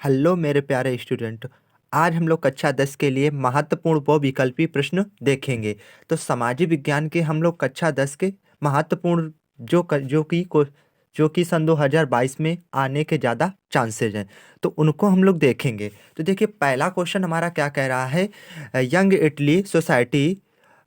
Hello मेरे प्यारे student. आज हम लोग कक्षा 10 के लिए महत्वपूर्ण बहुविकल्पी प्रश्न देखेंगे। तो सामाजिक विज्ञान के हम लोग कक्षा 10 के महत्वपूर्ण जो कि सन 2022 में आने के ज़्यादा चांसेज हैं, तो उनको हम लोग देखेंगे। तो देखिए, पहला क्वेश्चन हमारा क्या कह रहा है। यंग इटली सोसाइटी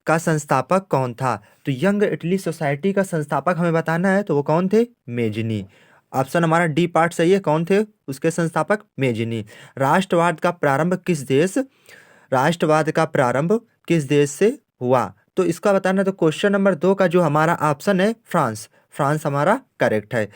का संस्थापक कौन था? तो यंग इटली सोसाइटी का संस्थापक हमें बताना है, तो वो कौन थे? मेजनी। ऑप्शन हमारा डी पार्ट सही है। कौन थे उसके संस्थापक? मेजनी। राष्ट्रवाद का प्रारंभ किस देश से हुआ? तो इसका बताना है। तो क्वेश्चन नंबर 2 का जो हमारा ऑप्शन है फ्रांस, फ्रांस हमारा करेक्ट है।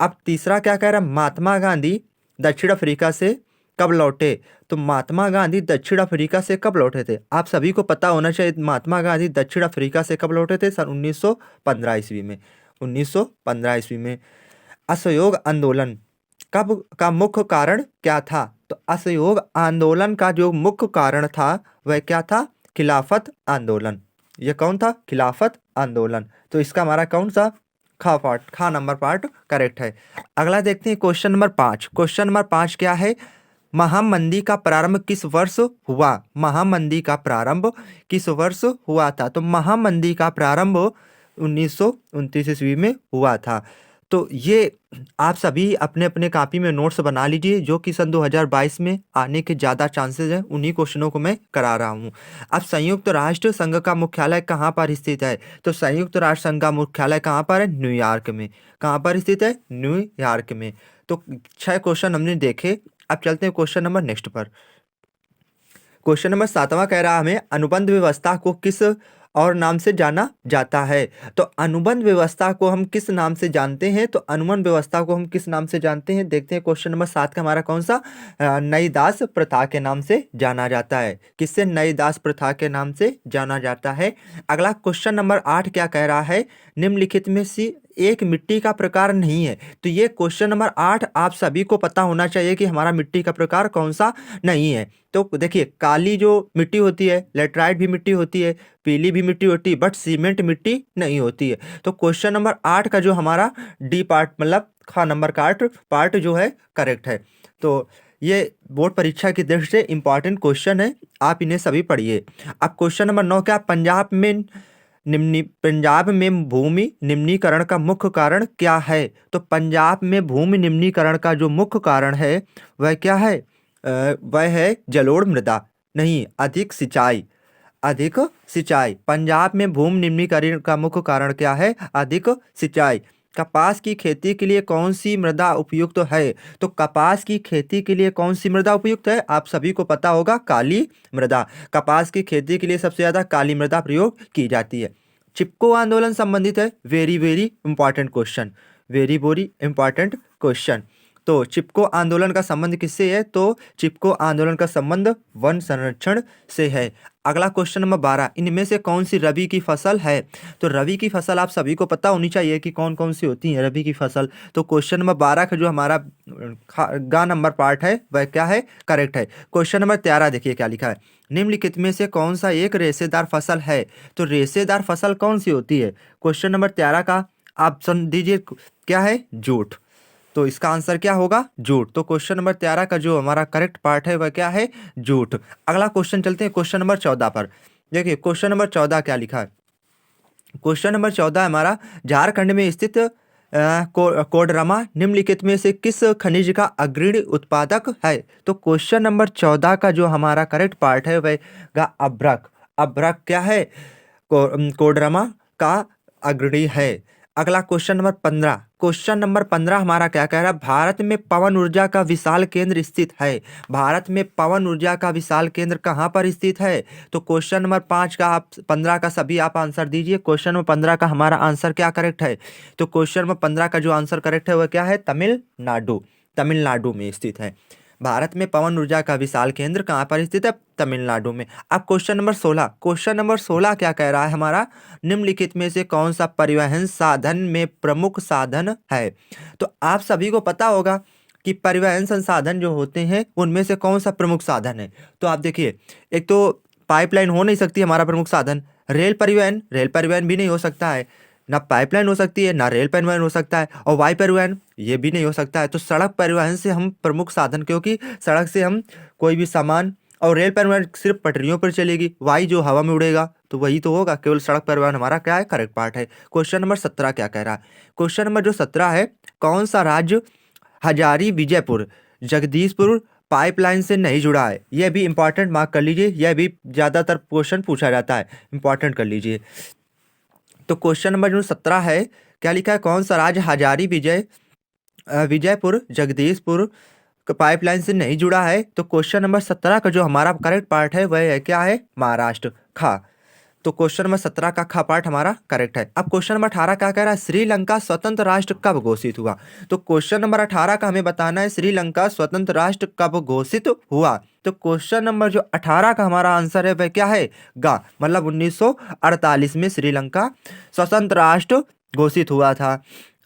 अब तीसरा क्या कह रहा है, महात्मा गांधी दक्षिण अफ्रीका से कब लौटे? तो महात्मा गांधी दक्षिण अफ्रीका से कब लौटे थे? आप सभी को पता होना चाहिए, महात्मा गांधी दक्षिण अफ्रीका से कब लौटे थे? सन 1915 ईस्वी में। 1915 ईस्वी में। असहयोग आंदोलन कब का मुख्य कारण क्या था? तो असहयोग आंदोलन का जो मुख्य कारण था वह क्या था? खिलाफत आंदोलन। यह कौन था? खिलाफत आंदोलन। तो इसका हमारा कौन सा खा नंबर पार्ट करेक्ट है। अगला देखते हैं क्वेश्चन नंबर 5। क्वेश्चन नंबर 5 क्या है? महामंदी का प्रारंभ किस वर्ष हुआ? महामंदी का प्रारंभ किस वर्ष हुआ था? तो महामंदी का प्रारंभ 1929 ईस्वी में हुआ था। तो ये आप सभी अपने अपने कॉपी में नोट्स बना लीजिए, जो कि सन 2022 में आने के ज़्यादा चांसेस हैं। उन्हीं क्वेश्चनों को मैं करा रहा हूँ। अब संयुक्त राष्ट्र संघ का मुख्यालय कहाँ पर स्थित है? तो संयुक्त राष्ट्र संघ का मुख्यालय कहाँ पर है? न्यूयॉर्क में। कहाँ पर स्थित है? न्यूयॉर्क में। तो 6 क्वेश्चन हमने देखे। अब चलते हैं क्वेश्चन नंबर नेक्स्ट पर। क्वेश्चन नंबर 7वां कह रहा हमें अनुबंध व्यवस्था को किस और नाम से जाना जाता है? तो अनुबंध व्यवस्था को हम किस नाम से जानते हैं? तो अनुबंध व्यवस्था को हम किस नाम से जानते हैं? देखते हैं क्वेश्चन नंबर 7 का हमारा कौन सा? नई दास प्रथा के नाम से जाना जाता है। किससे? नई दास प्रथा के नाम से जाना जाता है। अगला क्वेश्चन नंबर 8 क्या कह रहा है? निम्नलिखित में से एक मिट्टी का प्रकार नहीं है। तो ये क्वेश्चन नंबर 8 आप सभी को पता होना चाहिए कि हमारा मिट्टी का प्रकार कौन सा नहीं है। तो देखिए, काली जो मिट्टी होती है, लेटराइट भी मिट्टी होती है, पीली भी मिट्टी होती है, बट सीमेंट मिट्टी नहीं होती है। तो क्वेश्चन नंबर 8 का जो हमारा डी पार्ट मतलब खा नंबर पार्ट जो है करेक्ट है। तो ये बोर्ड परीक्षा की दृष्टि से इंपॉर्टेंट क्वेश्चन है, आप इन्हें सभी पढ़िए। अब क्वेश्चन नंबर 9 क्या? पंजाब में भूमि निम्नीकरण का मुख्य कारण क्या है? तो पंजाब में भूमि निम्नीकरण का जो मुख्य कारण है वह क्या है? वह है जलोढ़ मृदा। नहीं, अधिक सिंचाई। अधिक सिंचाई। पंजाब में भूमि निम्नीकरण का मुख्य कारण क्या है? अधिक सिंचाई। कपास की खेती के लिए कौन सी मृदा उपयुक्त है? तो कपास की खेती के लिए कौन सी मृदा उपयुक्त है? आप सभी को पता होगा, काली मृदा। कपास की खेती के लिए सबसे ज्यादा काली मृदा प्रयोग की जाती है। चिपको आंदोलन संबंधित है। Very very important question. Very very important question. तो चिपको आंदोलन का संबंध किससे है? तो चिपको आंदोलन का संबंध वन संरक्षण से है। अगला क्वेश्चन नंबर 12, इनमें से कौन सी रबी की फसल है? तो रबी की फसल आप सभी को पता होनी चाहिए कि कौन कौन सी होती है रबी की फसल। तो क्वेश्चन नंबर 12 का जो हमारा गा नंबर पार्ट है वह क्या है? करेक्ट है। क्वेश्चन नंबर 13 देखिए क्या लिखा है। निम्नलिखित में से कौन सा एक रेशेदार फसल है? तो रेशेदार फसल कौन सी होती है? क्वेश्चन नंबर 13 का ऑप्शन दीजिए, क्या है? जूट। तो इसका आंसर क्या होगा? जूट। तो क्वेश्चन नंबर 13 का जो हमारा करेक्ट पार्ट है वह क्या है? जूट। अगला क्वेश्चन चलते हैं क्वेश्चन नंबर 14 पर। देखिए क्वेश्चन नंबर 14 क्या लिखा है। क्वेश्चन नंबर 14 हमारा, झारखंड में स्थित कोडरमा निम्नलिखित में से किस खनिज का अग्रणी उत्पादक है? तो क्वेश्चन नंबर 14 का जो हमारा करेक्ट पार्ट है वह अभ्रक। अभ्रक क्या है? कोडरमा का अग्रणी है। अगला क्वेश्चन नंबर 15। क्वेश्चन नंबर 15 हमारा क्या कह रहा है? भारत में पवन ऊर्जा का विशाल केंद्र स्थित है। भारत में पवन ऊर्जा का विशाल केंद्र कहाँ पर स्थित है? तो क्वेश्चन नंबर 5 का आप 15 का सभी आप आंसर दीजिए। क्वेश्चन नंबर 15 का हमारा आंसर क्या करेक्ट है? तो क्वेश्चन नंबर 15 का जो आंसर करेक्ट है वह क्या है? तमिलनाडु। तमिलनाडु में स्थित है। भारत में पवन ऊर्जा का विशाल केंद्र कहाँ पर स्थित है? तमिलनाडु में। अब क्वेश्चन नंबर 16। क्वेश्चन नंबर 16 क्या कह रहा है हमारा? निम्नलिखित में से कौन सा परिवहन साधन में प्रमुख साधन है? तो आप सभी को पता होगा कि परिवहन संसाधन जो होते हैं उनमें से कौन सा प्रमुख साधन है। तो आप देखिए, एक तो पाइपलाइन हो नहीं सकती हमारा प्रमुख साधन। रेल परिवहन भी नहीं हो सकता है। ना पाइपलाइन हो सकती है, ना रेल परिवहन हो सकता है, और वायु परिवहन ये भी नहीं हो सकता है। तो सड़क परिवहन से हम प्रमुख साधन, क्योंकि सड़क से हम कोई भी सामान, और रेल परिवहन सिर्फ पटरियों पर चलेगी, वायु जो हवा में उड़ेगा तो वही तो होगा, केवल सड़क परिवहन हमारा क्या है, करेक्ट पार्ट है। क्वेश्चन नंबर 17 क्या कह रहा है? क्वेश्चन नंबर जो 17 है, कौन सा राज्य हजारी विजयपुर जगदीशपुर पाइपलाइन से नहीं जुड़ा है? यह भी इंपॉर्टेंट मार्क कर लीजिए, यह भी ज़्यादातर क्वेश्चन पूछा जाता है, इंपॉर्टेंट कर लीजिए। तो क्वेश्चन नंबर जो 17 है, क्या लिखा है? कौन सा राज्य हजारी विजयपुर जगदीशपुर पाइपलाइन से नहीं जुड़ा है? तो क्वेश्चन नंबर 17 का जो हमारा करेक्ट पार्ट है वह है क्या है? महाराष्ट्र, खा। तो क्वेश्चन नंबर 17 का खा पार्ट हमारा करेक्ट है। अब क्वेश्चन नंबर 18 क्या कह रहा है? श्रीलंका स्वतंत्र राष्ट्र कब घोषित हुआ? तो क्वेश्चन नंबर 18 का हमें बताना है, श्रीलंका स्वतंत्र राष्ट्र कब घोषित हुआ। तो क्वेश्चन नंबर जो 18 का हमारा आंसर है वह क्या है? गा, मतलब 1948 में श्रीलंका स्वतंत्र राष्ट्र घोषित हुआ था।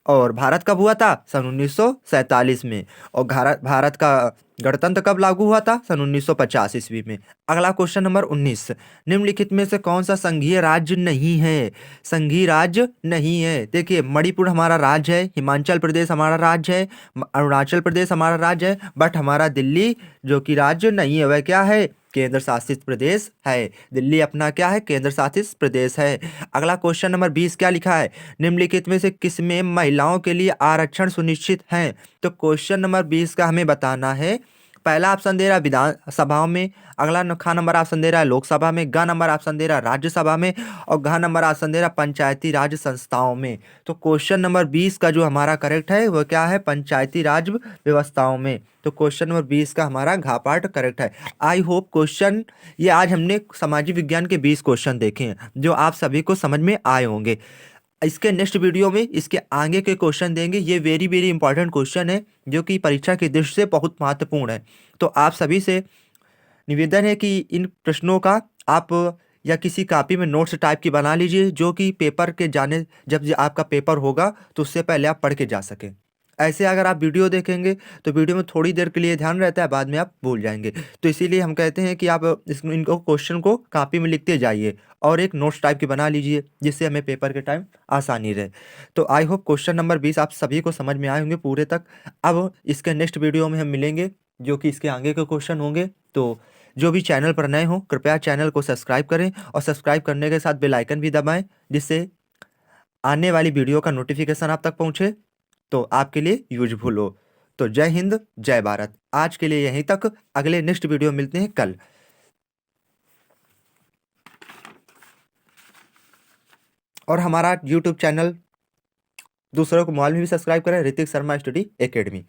और भारत कब हुआ था? सन 1947 में। और भारत का गणतंत्र कब लागू हुआ था? सन 1950 ईस्वी में। अगला क्वेश्चन नंबर 19, निम्नलिखित में से कौन सा संघीय राज्य नहीं है? संघीय राज्य नहीं है, देखिए मणिपुर हमारा राज्य है, हिमाचल प्रदेश हमारा राज्य है, अरुणाचल प्रदेश हमारा राज्य है, बट हमारा दिल्ली जो कि राज्य नहीं है वह क्या है? केंद्र शासित प्रदेश है। दिल्ली अपना क्या है? केंद्र शासित प्रदेश है। अगला क्वेश्चन नंबर 20 क्या लिखा है? निम्नलिखित में से किस में महिलाओं के लिए आरक्षण सुनिश्चित है? तो क्वेश्चन नंबर 20 का हमें बताना है, पहला ऑप्शन दे रहा है विधान सभाओं में, अगला खा नंबर ऑप्शन दे रहा है लोकसभा में, गा नंबर ऑप्शन दे रहा है राज्यसभा में, और घा नंबर ऑप्शन दे रहा है पंचायती राज संस्थाओं में। तो क्वेश्चन नंबर 20 का जो हमारा करेक्ट है वह क्या है? पंचायती राज व्यवस्थाओं में। तो क्वेश्चन नंबर 20 का हमारा घा पार्ट करेक्ट है। आई होप क्वेश्चन, ये आज हमने सामाजिक विज्ञान के 20 क्वेश्चन देखे हैं जो आप सभी को समझ में आए होंगे। इसके नेक्स्ट वीडियो में इसके आगे के क्वेश्चन देंगे, ये वेरी वेरी इंपॉर्टेंट क्वेश्चन है जो कि परीक्षा की दृष्टि से बहुत महत्वपूर्ण है। तो आप सभी से निवेदन है कि इन प्रश्नों का आप या किसी कॉपी में नोट्स टाइप की बना लीजिए, जो कि पेपर के जाने जब आपका पेपर होगा तो उससे पहले आप पढ़ के जा सकें। ऐसे अगर आप वीडियो देखेंगे तो वीडियो में थोड़ी देर के लिए ध्यान रहता है, बाद में आप भूल जाएंगे। तो इसीलिए हम कहते हैं कि आप इनको क्वेश्चन को कॉपी में लिखते जाइए और एक नोट्स टाइप की बना लीजिए, जिससे हमें पेपर के टाइम आसानी रहे। तो आई होप क्वेश्चन नंबर 20 आप सभी को समझ में आए होंगे पूरे तक। अब इसके नेक्स्ट वीडियो में हम मिलेंगे जो कि इसके आगे के क्वेश्चन होंगे। तो जो भी चैनल पर नए हों कृपया चैनल को सब्सक्राइब करें, और सब्सक्राइब करने के साथ बेल आइकन भी दबाएं, जिससे आने वाली वीडियो का नोटिफिकेशन आप तक पहुंचे तो आपके लिए यूजफुल हो। तो जय हिंद, जय भारत। आज के लिए यहीं तक, अगले नेक्स्ट वीडियो मिलते हैं कल। और हमारा यूट्यूब चैनल दूसरों को मोबाइल में भी सब्सक्राइब करें, ऋतिक शर्मा स्टडी एकेडमी।